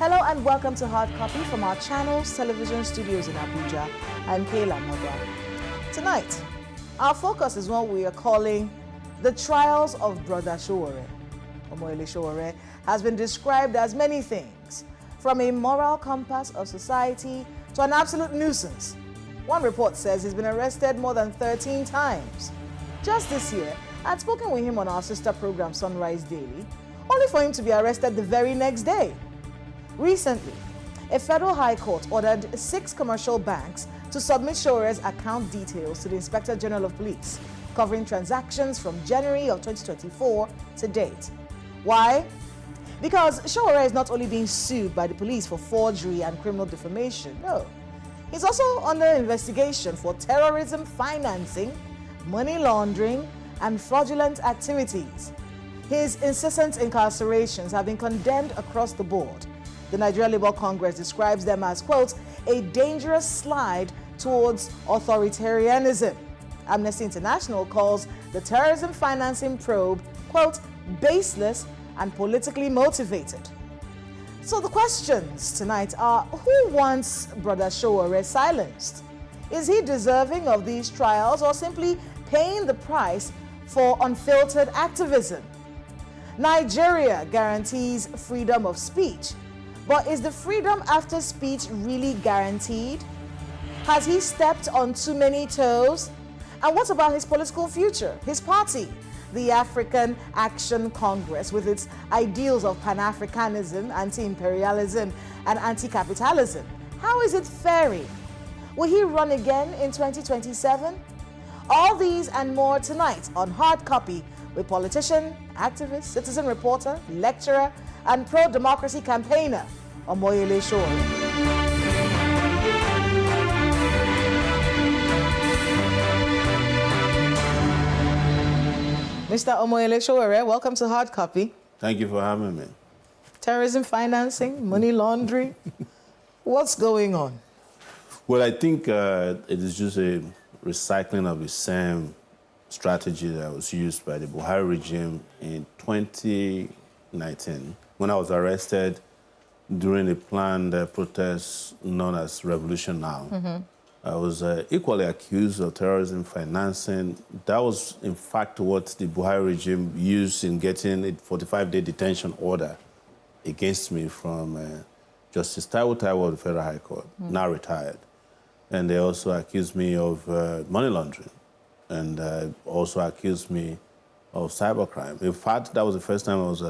Hello and welcome to Hard Copy from our channel's television studios in Abuja. I'm Kayla Moga. Tonight, our focus is what we are calling the trials of Brother Sowore. Omoyele Sowore has been described as many things, from a moral compass of society to an absolute nuisance. One report says he's been arrested more than 13 times. Just this year, I'd spoken with him on our sister program Sunrise Daily, only for him to be arrested the very next day. Recently, a federal high court ordered 6 commercial banks to submit Sowore's account details to the Inspector General of Police, covering transactions from January of 2024 to date. Why? Because Sowore is not only being sued by the police for forgery and criminal defamation, no. He's also under investigation for terrorism financing, money laundering, and fraudulent activities. His incessant incarcerations have been condemned across the board. The Nigeria Labour Congress describes them as, quote, a dangerous slide towards authoritarianism. Amnesty International calls the terrorism financing probe, quote, baseless and politically motivated. So the questions tonight are, who wants Brother Sowore silenced? Is he deserving of these trials or simply paying the price for unfiltered activism? Nigeria guarantees freedom of speech, but is the freedom after speech really guaranteed? Has he stepped on too many toes? And what about his political future, his party, the African Action Congress, with its ideals of Pan-Africanism, anti-imperialism, and anti-capitalism? How is it faring? Will he run again in 2027? All these and more tonight on Hard Copy with politician, activist, citizen reporter, lecturer, and pro-democracy campaigner, Omoyele Sowore. Mr. Omoyele Sowore, welcome to Hard Copy. Thank you for having me. Terrorism financing, money laundering, what's going on? Well, I think it is just a recycling of the same strategy that was used by the Buhari regime in 2019 when I was arrested during a planned protest known as Revolution Now. I was equally accused of terrorism financing. That was, in fact, what the Buhari regime used in getting a 45-day detention order against me from Justice Taiwo of the Federal High Court, now retired. And they also accused me of money laundering, and also accused me of cybercrime. In fact, that was the first time I was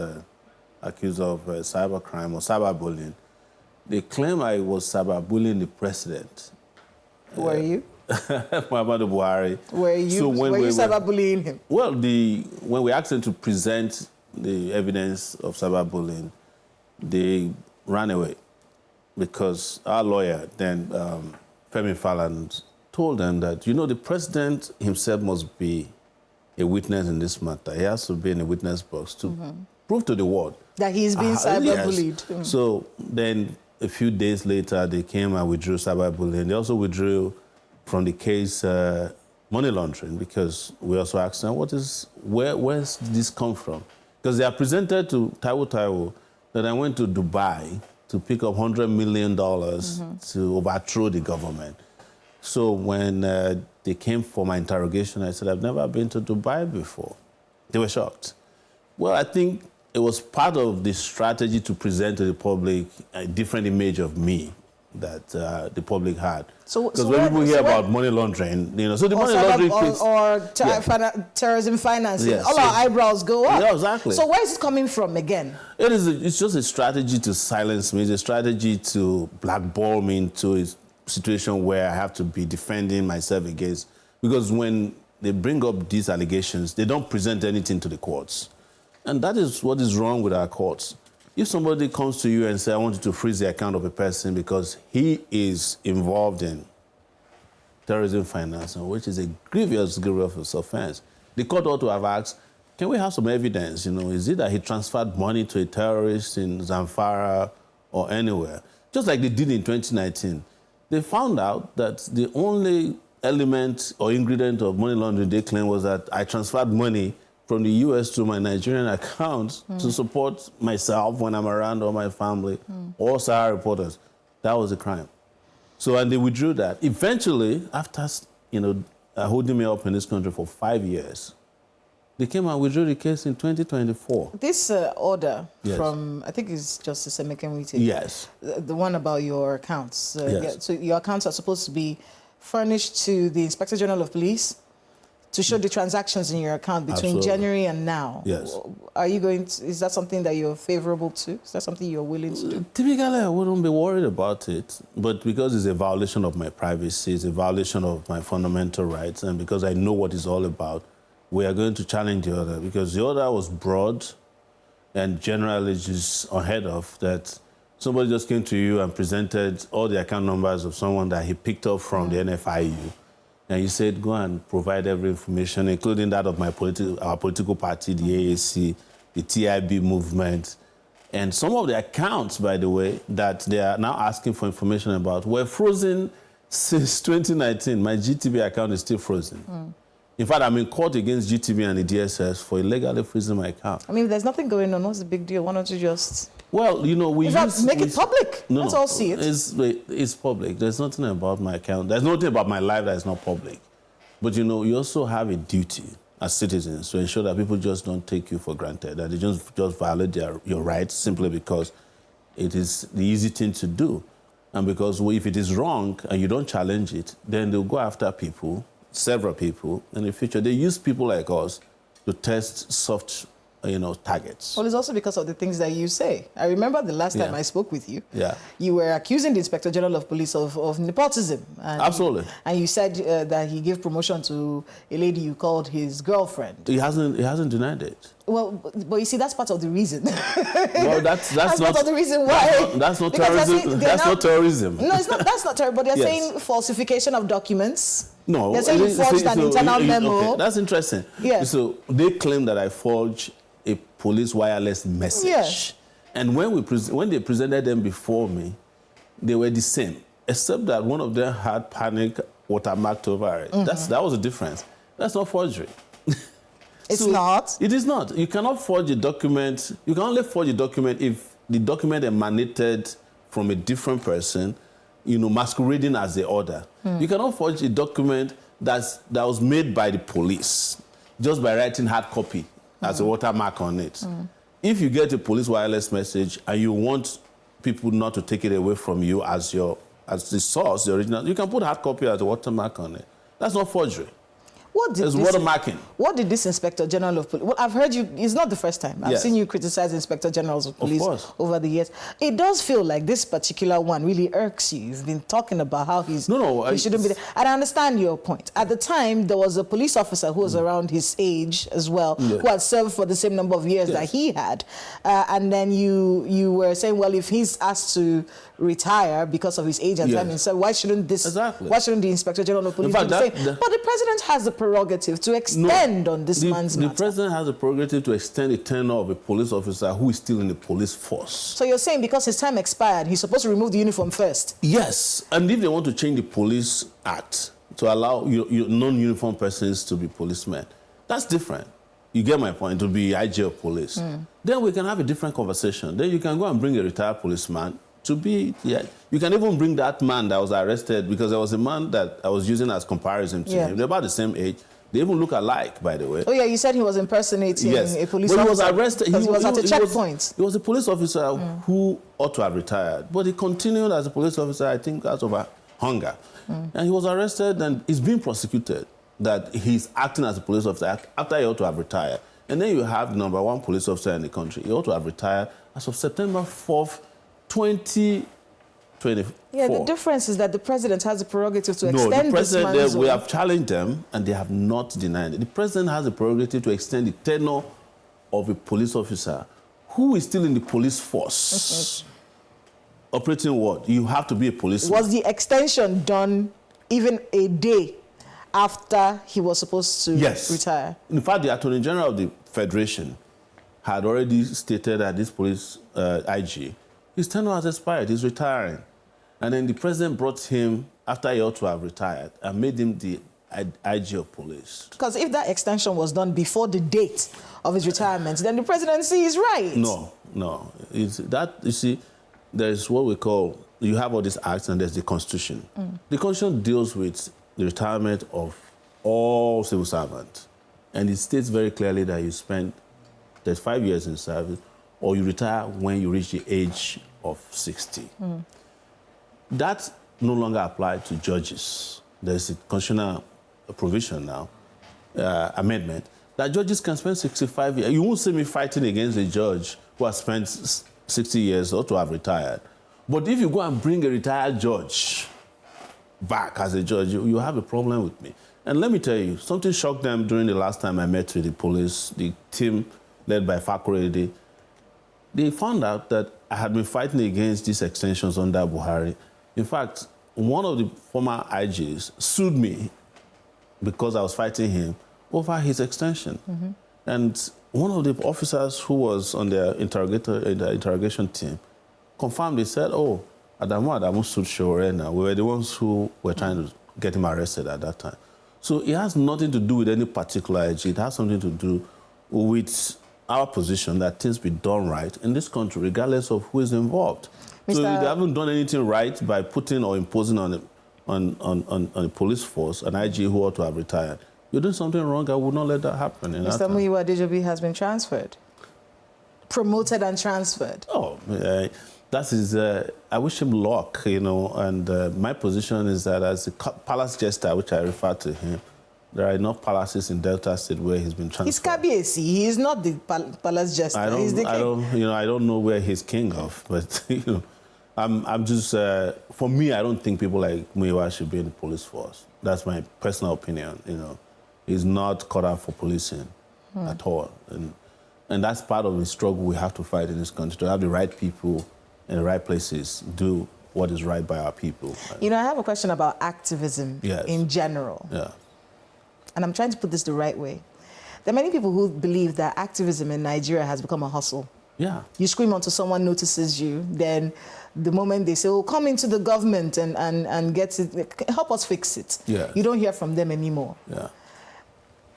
accused of cybercrime or cyberbullying. They claim I was cyberbullying the president. Were you? Muhammadu Buhari. Were you, so when were you cyberbullying him? Well, when we asked them to present the evidence of cyberbullying, they ran away because our lawyer then, Femi Falan, told them that, you know, the president himself must be a witness in this matter. He has to be in a witness box to prove to the world that he's being cyberbullied. Yes. So then a few days later, they came and withdrew cyberbullying. They also withdrew from the case money laundering because we also asked them, where's this come from? Because they are presented to Taiwo that I went to Dubai to pick up $100 million to overthrow the government. So when they came for my interrogation, I said, I've never been to Dubai before. They were shocked. Well, I think it was part of the strategy to present to the public a different image of me that the public had. Because when people hear about money laundering, you know, so the money laundering terrorism financing, all our eyebrows go up. Yeah, exactly. So where is it coming from again? It's just a strategy to silence me. It's a strategy to blackball me into a situation where I have to be defending myself against. Because when they bring up these allegations, they don't present anything to the courts. And that is what is wrong with our courts. If somebody comes to you and says, I want you to freeze the account of a person because he is involved in terrorism financing, which is a grievous offense, the court ought to have asked, can we have some evidence? You know, is it that he transferred money to a terrorist in Zamfara or anywhere? Just like they did in 2019. They found out that the only element or ingredient of money laundering they claimed was that I transferred money from the US to my Nigerian account to support myself when I'm around or my family or Sahara reporters. That was a crime. So, and they withdrew that. Eventually, after, holding me up in this country for 5 years, they came and withdrew the case in 2024. This order Yes. from, I think it's Justice Emekemwite. Yes. The one about your accounts. Yes. Yeah, so your accounts are supposed to be furnished to the Inspector General of Police to show the transactions in your account between Absolutely. January and now. Yes. Are you going to, is that something that you're favorable to? Is that something you're willing to do? Typically, I wouldn't be worried about it, but because it's a violation of my privacy, it's a violation of my fundamental rights, and because I know what it's all about, we are going to challenge the order, because the order was broad and generally just unheard of, that somebody just came to you and presented all the account numbers of someone that he picked up from the NFIU, and you said, go and provide every information, including that of our political party, the AAC, the TIB movement. And some of the accounts, by the way, that they are now asking for information about were frozen since 2019. My GTB account is still frozen. In fact, I'm in court against GTB and the DSS for illegally freezing my account. I mean, if there's nothing going on, what's the big deal? Why don't you just... Well, we make it public. No, Let's all see it. It's public. There's nothing about my account. There's nothing about my life that is not public. But, you also have a duty as citizens to ensure that people just don't take you for granted, that they just violate your rights simply because it is the easy thing to do. And because if it is wrong and you don't challenge it, then they'll go after people, several people in the future. They use people like us to test soft, targets. Well, it's also because of the things that you say. I remember the last time I spoke with you. Yeah. You were accusing the Inspector General of Police of nepotism. And Absolutely. And you said that he gave promotion to a lady you called his girlfriend. He hasn't denied it. Well, but you see, that's part of the reason. Well, that's not part of the reason why. That's not Because terrorism. That's not terrorism. No, it's not. That's not terrorism. But they're Yes. saying falsification of documents. No, they're saying you forged an internal memo. Okay, that's interesting. Yeah. So they claim that I forged a police wireless message. Yes. And when they presented them before me, they were the same, except that one of them had panic watermarked over it. That was the difference. That's not forgery. It's not. It is not. You cannot forge a document. You can only forge a document if the document emanated from a different person, masquerading as the order. You cannot forge a document that was made by the police just by writing hard copy as a watermark on it. If you get a police wireless message and you want people not to take it away from you as the source, the original, you can put hard copy as a watermark on it. That's not forgery. It's watermarking. What did this Inspector General of Police... Well, I've heard you... It's not the first time. I've seen you criticize Inspector Generals of Police over the years. It does feel like this particular one really irks you. You've been talking about how he shouldn't be there. And I understand your point. At the time, there was a police officer who was around his age as well, who had served for the same number of years that he had. And then you were saying, well, if he's asked to retire because of his age and time, so why shouldn't the Inspector General of Police do the same? But the president has the prerogative to extend on this man's matter. The president has the prerogative to extend the tenure of a police officer who is still in the police force. So you're saying because his time expired, he's supposed to remove the uniform first? Yes, and if they want to change the Police Act to allow non-uniform persons to be policemen, that's different. You get my point, to be IG of police. Then we can have a different conversation. Then you can go and bring a retired policeman to be, you can even bring that man that was arrested, because there was a man that I was using as comparison to him. They're about the same age. They even look alike, by the way. Oh, yeah, you said he was impersonating a police officer. But he was arrested. He was at a checkpoint. He was a police officer who ought to have retired. But he continued as a police officer, I think, out of hunger. And he was arrested and he's being prosecuted that he's acting as a police officer after he ought to have retired. And then you have the #1 police officer in the country. He ought to have retired as of September 4th, 2024. Yeah, the difference is that the president has the prerogative to extend this man's we have challenged them and they have not denied it. The president has the prerogative to extend the tenure of a police officer who is still in the police force. Operating what? You have to be a policeman. Was the extension done even a day after he was supposed to retire? In fact, the Attorney General of the Federation had already stated that this police IG, his tenure has expired, he's retiring. And then the president brought him after he ought to have retired and made him the IG of police. Because if that extension was done before the date of his retirement, then the presidency is right. No. It's that, you see, there's what we call, you have all these acts and there's the Constitution. The Constitution deals with the retirement of all civil servants. And it states very clearly that you spend 35 years in service or you retire when you reach the age of 60. That no longer applies to judges. There's a constitutional provision now, amendment, that judges can spend 65 years. You won't see me fighting against a judge who has spent 60 years or to have retired. But if you go and bring a retired judge back as a judge, you have a problem with me. And let me tell you, something shocked them during the last time I met with the police, the team led by Fakorede. They found out that I had been fighting against these extensions under Buhari. In fact, one of the former IGs sued me because I was fighting him over his extension. And one of the officers who was on the interrogation team confirmed, they said, oh, Adamu sued Sowore now. We were the ones who were trying to get him arrested at that time. So it has nothing to do with any particular IG. It has something to do with our position that things be done right in this country, regardless of who is involved. So they haven't done anything right by putting or imposing on a police force, an IG who ought to have retired. You're doing something wrong. I would not let that happen. Mr. Muyiwa Adejobi has been transferred, promoted and transferred. Oh, that is, I wish him luck, you know, and my position is that as a palace jester, which I refer to him, there are enough palaces in Delta State where he's been transferred. He's Kabiesi. He is not the palace jester. He's the king. I don't know where he's king of, but, you know, I'm just, for me, I don't think people like Muyiwa should be in the police force. That's my personal opinion, you know. He's not cut out for policing at all. And that's part of the struggle we have to fight in this country, to have the right people in the right places do what is right by our people. You know, I have a question about activism in general. Yeah. And I'm trying to put this the right way. There are many people who believe that activism in Nigeria has become a hustle. Yeah. You scream until someone notices you, then the moment they say, oh, come into the government and get it, help us fix it. Yeah. You don't hear from them anymore. Yeah.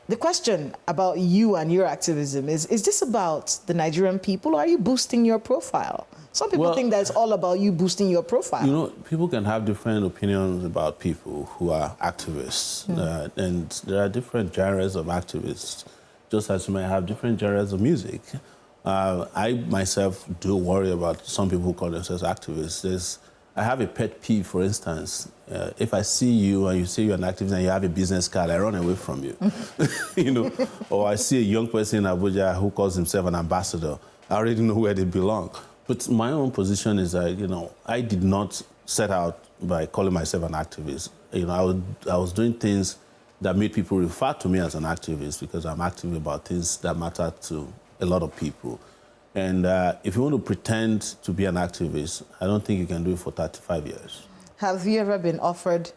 The question about you and your activism is this about the Nigerian people, or are you boosting your profile? Some people think that it's all about you boosting your profile. You know, people can have different opinions about people who are activists. And there are different genres of activists, just as you may have different genres of music. I myself do worry about some people who call themselves activists. I have a pet peeve, for instance. If I see you and you say you're an activist and you have a business card, I run away from you. You know, or I see a young person in Abuja who calls himself an ambassador. I already know where they belong. But my own position is that, you know, I did not set out by calling myself an activist. You know, I was doing things that made people refer to me as an activist because I'm active about things that matter to a lot of people. And if you want to pretend to be an activist, I don't think you can do it for 35 years. Have you ever been offered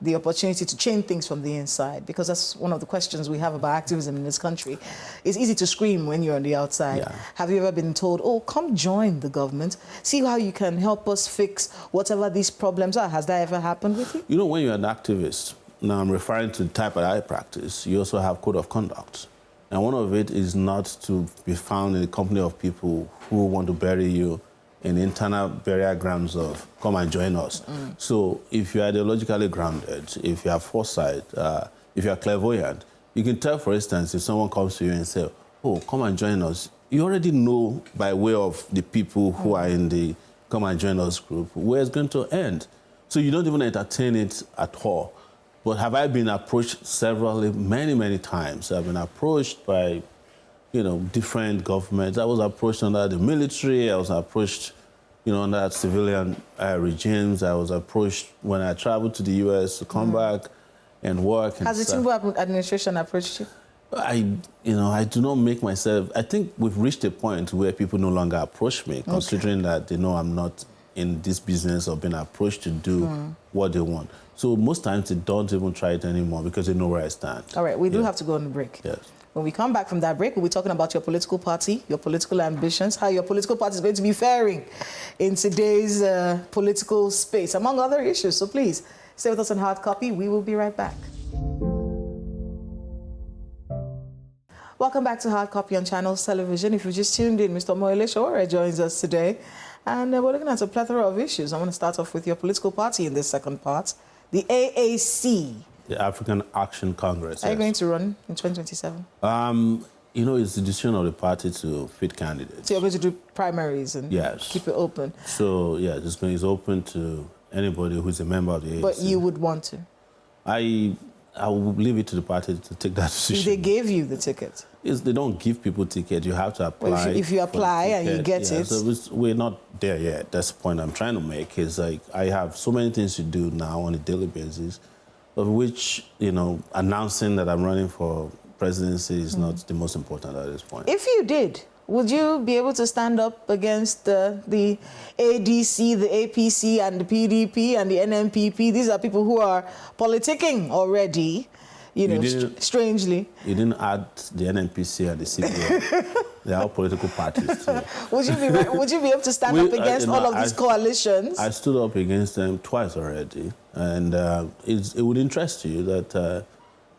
the opportunity to change things from the inside? Because that's one of the questions we have about activism in this country. It's easy to scream when you're on the outside. Yeah. Have you ever been told, oh, come join the government, see how you can help us fix whatever these problems are? Has that ever happened with you? You know, when you're an activist, now I'm referring to the type that I practice, you also have code of conduct. And one of it is not to be found in the company of people who want to bury you in internal burial grounds of come and join us. So if you're ideologically grounded, if you have foresight, if you're clairvoyant, you can tell, for instance, if someone comes to you and says, oh, come and join us, you already know by way of the people who are in the come and join us group where it's going to end. So you don't even entertain it at all. But have I been approached many times? I've been approached by, you know, different governments. I was approached under the military. I was approached, you know, under civilian regimes. I was approached when I traveled to the U.S. to come back and work. Has the Tinubu administration approached you? I do not make myself... I think we've reached a point where people no longer approach me, considering that they know I'm not in this business of being approached to do what they want. So most times they don't even try it anymore because they know where I stand. All right, we do have to go on a break. Yes. When we come back from that break, we'll be talking about your political party, your political ambitions, how your political party is going to be faring in today's political space, among other issues. So please, stay with us on Hard Copy. We will be right back. Welcome back to Hard Copy on Channels Television. If you just tuned in, Mr. Sowore joins us today. And we're looking at a plethora of issues. I want to start off with your political party in this second part, the AAC. The African Action Congress. Are you going to run in 2027? You know, it's the decision of the party to fit candidates. So you're going to do primaries and yes. keep it open? So, yeah, it's open to anybody who's a member of the AAC. But you would want to? I will leave it to the party to take that decision. If they gave you the ticket? They don't give people tickets. You have to apply. Well, if you apply and you get it. So we're not there yet. That's the point I'm trying to make. Is like I have so many things to do now on a daily basis, of which, you know, announcing that I'm running for presidency is not the most important at this point. If you did, would you be able to stand up against the ADC, the APC, and the PDP, and the NMPP? These are people who are politicking already, you know, strangely. You didn't add the NNPC and the CPA. They are all political parties, too. Would you be able to stand up against all of these coalitions? I stood up against them twice already. And it would interest you that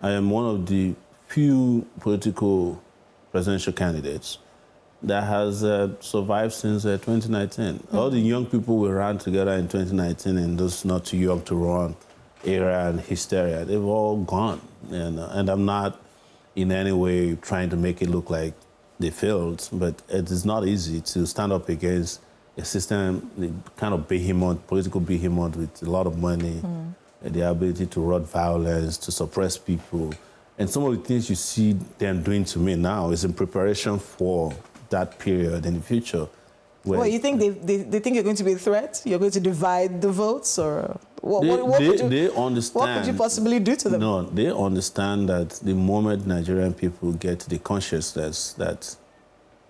I am one of the few political presidential candidates that has survived since 2019. All the young people we ran together in 2019 and those not too young to run era and hysteria, they've all gone. And I'm not in any way trying to make it look like they failed, but it is not easy to stand up against a system, the kind of behemoth, political behemoth with a lot of money, the ability to wrought violence, to suppress people. And some of the things you see them doing to me now is in preparation for that period in the future. Well, you think they think you're going to be a threat? You're going to divide the votes? Or they understand. What could you possibly do to them? No, they understand that the moment Nigerian people get the consciousness that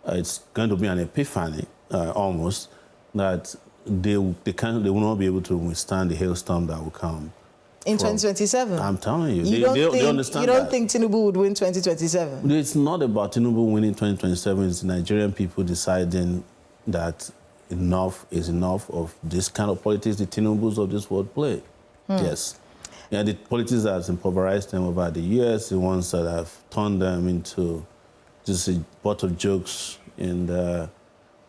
it's going to be an epiphany, almost, that they will not be able to withstand the hailstorm that will come. In 2027? I'm telling you. They understand You don't think Tinubu would win 2027? It's not about Tinubu winning 2027. It's the Nigerian people deciding that enough is enough of this kind of politics the Tinubus of this world play. Yes. Yeah, the politics that has impoverished them over the years, the ones that have turned them into just a pot of jokes and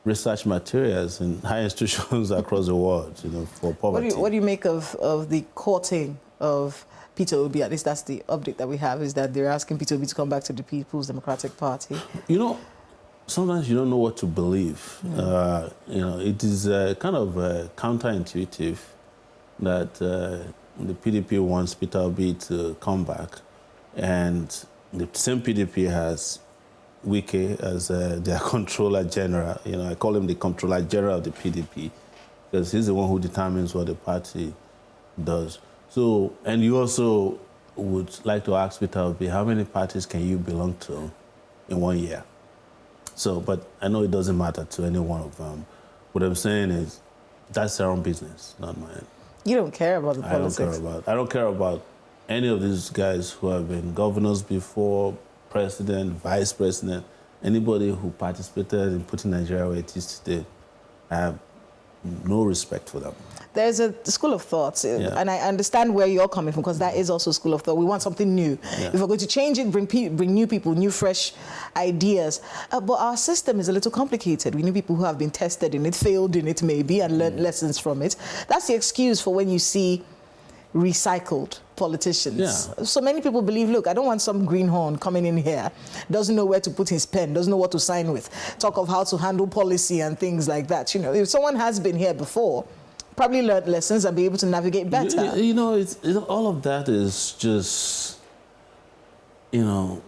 research materials in high institutions across the world, you know, for poverty. What do you make of the courting of Peter Obi? At least that's the update that we have, is that they're asking Peter Obi to come back to the People's Democratic Party. You know, sometimes you don't know what to believe. You know, it is kind of counterintuitive that the PDP wants Peter Obi to come back, and the same PDP has Wike as their controller general. You know, I call him the controller general of the PDP because he's the one who determines what the party does. So, and you also would like to ask Peter Obi, how many parties can you belong to in 1 year? So, but I know it doesn't matter to any one of them. What I'm saying is, that's their own business, not mine. You don't care about the politics? I don't care about any of these guys who have been governors before, president, vice president, anybody who participated in putting Nigeria where it is today. I have no respect for them. There's a school of thought, and I understand where you're coming from, because that is also a school of thought. We want something new. If we're going to change it, bring new people, new, fresh ideas. But our system is a little complicated. We need people who have been tested in it, failed in it maybe, and learned lessons from it. That's the excuse for when you see recycled politicians. So many people believe, look, I don't want some greenhorn coming in here, doesn't know where to put his pen, doesn't know what to sign with, talk of how to handle policy and things like that. You know, if someone has been here before, probably learned lessons and be able to navigate better. You know, all of that is just, you know,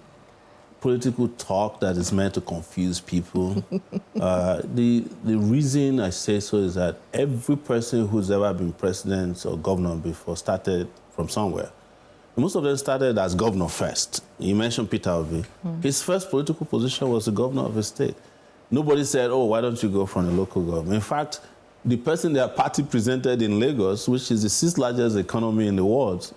political talk that is meant to confuse people. The reason I say so is that every person who's ever been president or governor before started from somewhere. Most of them started as governor first. You mentioned Peter Obi. His first political position was the governor of a state. Nobody said, oh, why don't you go from the local government? In fact, the person their party presented in Lagos, which is the 6th largest economy in the world,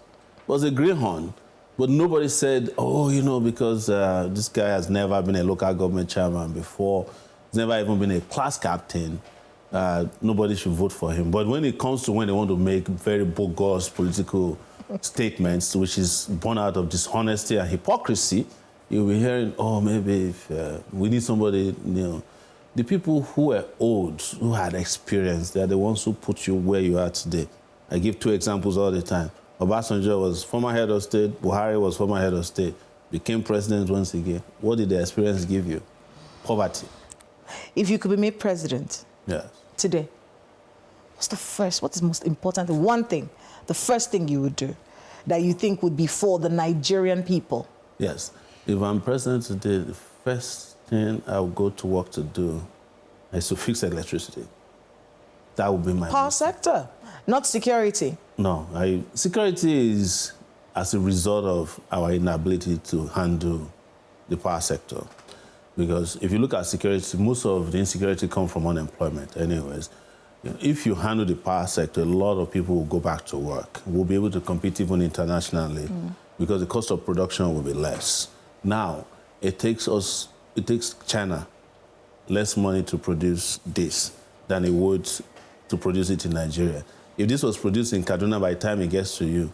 was a greenhorn. But nobody said, oh, you know, because this guy has never been a local government chairman before, he's never even been a class captain, nobody should vote for him. But when it comes to when they want to make very bogus political statements, which is born out of dishonesty and hypocrisy, you'll be hearing, oh, maybe if we need somebody, the people who are old, who had experience, they're the ones who put you where you are today. I give 2 examples all the time. Obasanjo was former head of state, Buhari was former head of state, became president once again. What did the experience give you? Poverty. If you could be made president today, what is most important, the first thing you would do that you think would be for the Nigerian people? Yes. If I'm president today, the first thing I would go to work to do is to fix electricity. That would be my power sector, not security. No, security is as a result of our inability to handle the power sector. Because if you look at security, most of the insecurity comes from unemployment anyways. If you handle the power sector, a lot of people will go back to work. We'll be able to compete even internationally because the cost of production will be less. Now, it takes China less money to produce this than it would to produce it in Nigeria. If this was produced in Kaduna, by the time it gets to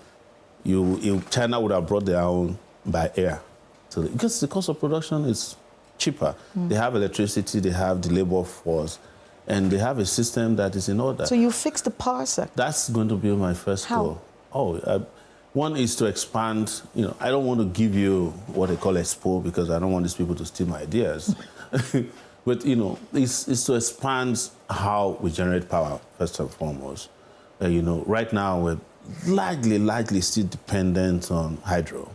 China would have brought their own by air. So, because the cost of production is cheaper. They have electricity, they have the labor force, and they have a system that is in order. So you fix the power sector? That's going to be my first goal. One is to expand. I don't want to give you what they call expo because I don't want these people to steal my ideas. But, it's to expand how we generate power, first and foremost. Right now we're largely still dependent on hydro,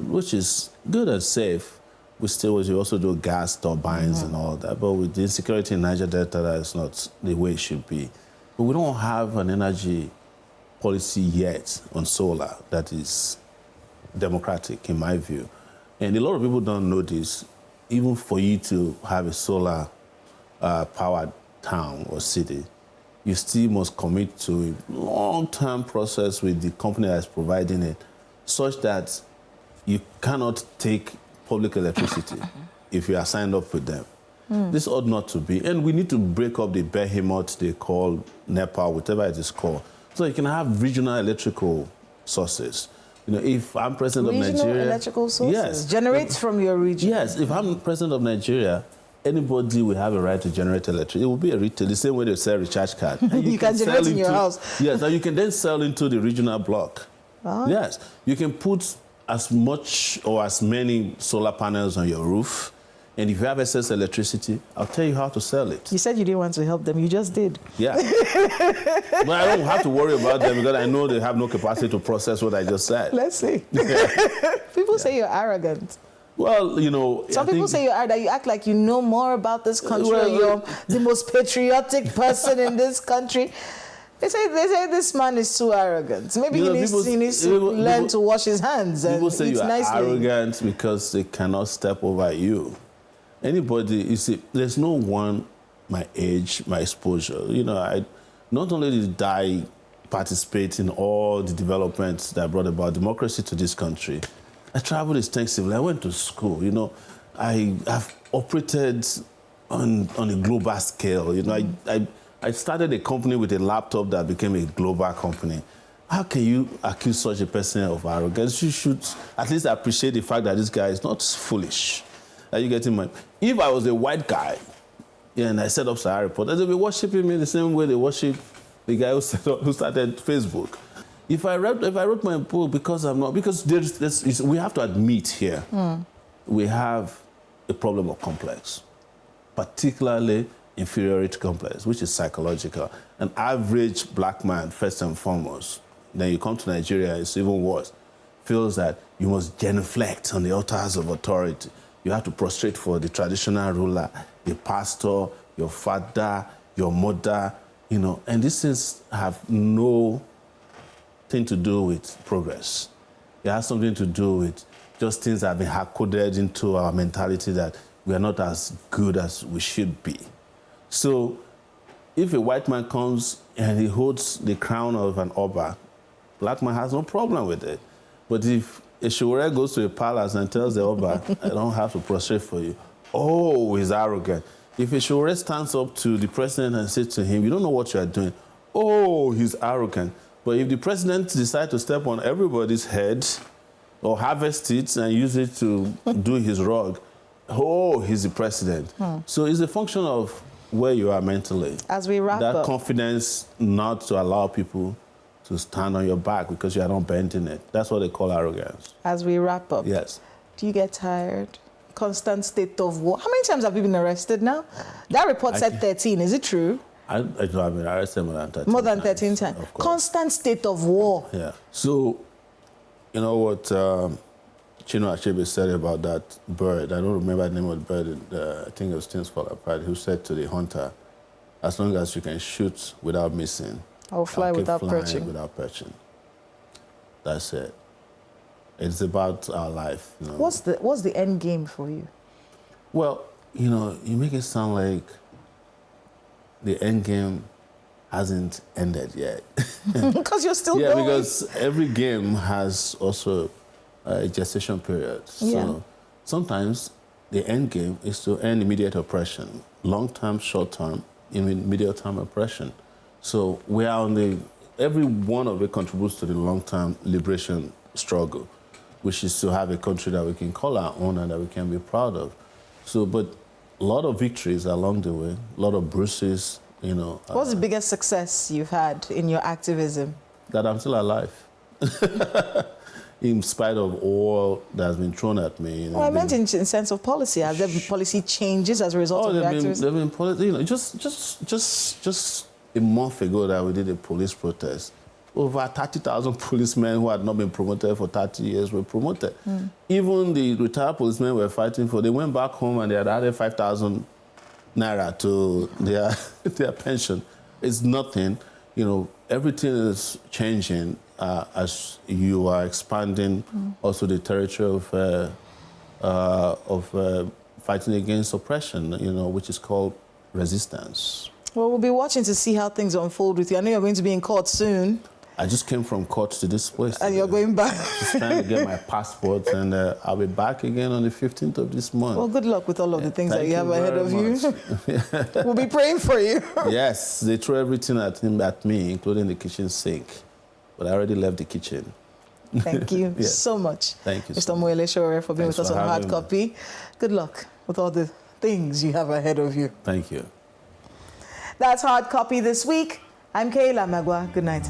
which is good and safe. We also do gas turbines and all that, but with the insecurity in Niger Delta, that's not the way it should be. But we don't have an energy policy yet on solar that is democratic, in my view. And a lot of people don't know this. Even for you to have a solar powered town or city, you still must commit to a long-term process with the company that's providing it, such that you cannot take public electricity if you are signed up with them. This ought not to be. And we need to break up the behemoth they call NEPA, whatever it is called, so you can have regional electrical sources. If I'm president of Nigeria... Regional electrical sources? Yes. Generates from your region? Yes. If I'm president of Nigeria, anybody will have a right to generate electricity. It will be a retail, the same way they sell recharge card. You can generate in your house. Yes, and you can then sell into the regional block. Yes. You can put as much or as many solar panels on your roof, and if you have excess electricity, I'll tell you how to sell it. You said you didn't want to help them. You just did. Yeah. But I don't have to worry about them because I know they have no capacity to process what I just said. Let's see. People say you're arrogant. Well, some people say that you act like you know more about this country. You're the most patriotic person in this country. They say this man is too arrogant. Maybe he needs to learn to wash his hands and people say eat you are nicely. Arrogant because they cannot step over you. Anybody, you see, there's no one my age, my exposure. Not only did I participate in all the developments that brought about democracy to this country, I traveled extensively. I went to school. I have operated on a global scale. I started a company with a laptop that became a global company. How can you accuse such a person of arrogance? You should at least appreciate the fact that this guy is not foolish. Are you getting my... If I was a white guy, and I set up Sowore Report, they'd be worshiping me the same way they worship the guy who started Facebook. If I wrote my book because we have to admit here, we have a problem of complex, particularly inferiority complex, which is psychological. An average black man, first and foremost, then you come to Nigeria, it's even worse, feels that you must genuflect on the altars of authority. You have to prostrate for the traditional ruler, the pastor, your father, your mother, and these things have no thing to do with progress. It has something to do with just things that have been hard-coded into our mentality that we are not as good as we should be. So if a white man comes and he holds the crown of an Oba, black man has no problem with it. But if a Sowore goes to a palace and tells the Oba, I don't have to prostrate for you, oh, he's arrogant. If a Sowore stands up to the president and says to him, you don't know what you are doing, oh, he's arrogant. But if the president decides to step on everybody's head, or harvest it and use it to do his rug, oh, he's the president. So it's a function of where you are mentally. As we wrap that up. confidence not to allow people to stand on your back because you are not bending it. That's what they call arrogance. As we wrap up. Yes. Do you get tired? Constant state of war. How many times have you been arrested now? That report said 13. Is it true? I've been arrested more than 13 More than 13 times. Of course. Constant state of war. Yeah. So, you know what Chino Achebe said about that bird? I don't remember the name of the bird. I think it was Things Fall Apart, who said to the hunter, as long as you can shoot without missing, I'll fly without perching. Without perching. That's it. It's about our life. You know. What's the end game for you? Well, you know, you make it sound like the end game hasn't ended yet. Because you're still yeah, going. because every game has also a gestation period. Yeah. So sometimes the end game is to end immediate oppression, long-term, short-term, immediate-term oppression. So we are on every one of it contributes to the long-term liberation struggle, which is to have a country that we can call our own and that we can be proud of. So, but a lot of victories along the way, a lot of bruises, you know. What's the biggest success you've had in your activism? That I'm still alive. In spite of all that has been thrown at me. You know, Well, I meant in sense of policy. Has there been policy changes as a result of your activism? There have been policy, you know, just a month ago that we did a police protest. Over 30,000 policemen who had not been promoted for 30 years were promoted. Even the retired policemen were fighting for, they went back home and they had added 5,000 naira to their pension. It's nothing. You know, everything is changing as you are expanding also the territory of fighting against oppression, you know, which is called resistance. Well, we'll be watching to see how things unfold with you. I know you're going to be in court soon. I just came from court to this place. And you're going back. Just trying to get my passport, and I'll be back again on the 15th of this month. Well, good luck with all of the things that you have ahead of you. We'll be praying for you. Yes, they threw everything at me, including the kitchen sink. But I already left the kitchen. Thank you so much. Thank you, Mr. Sowore, for being with us on Hard Copy. Good luck with all the things you have ahead of you. Thank you. That's Hard Copy this week. I'm Kayla Magwa. Good night.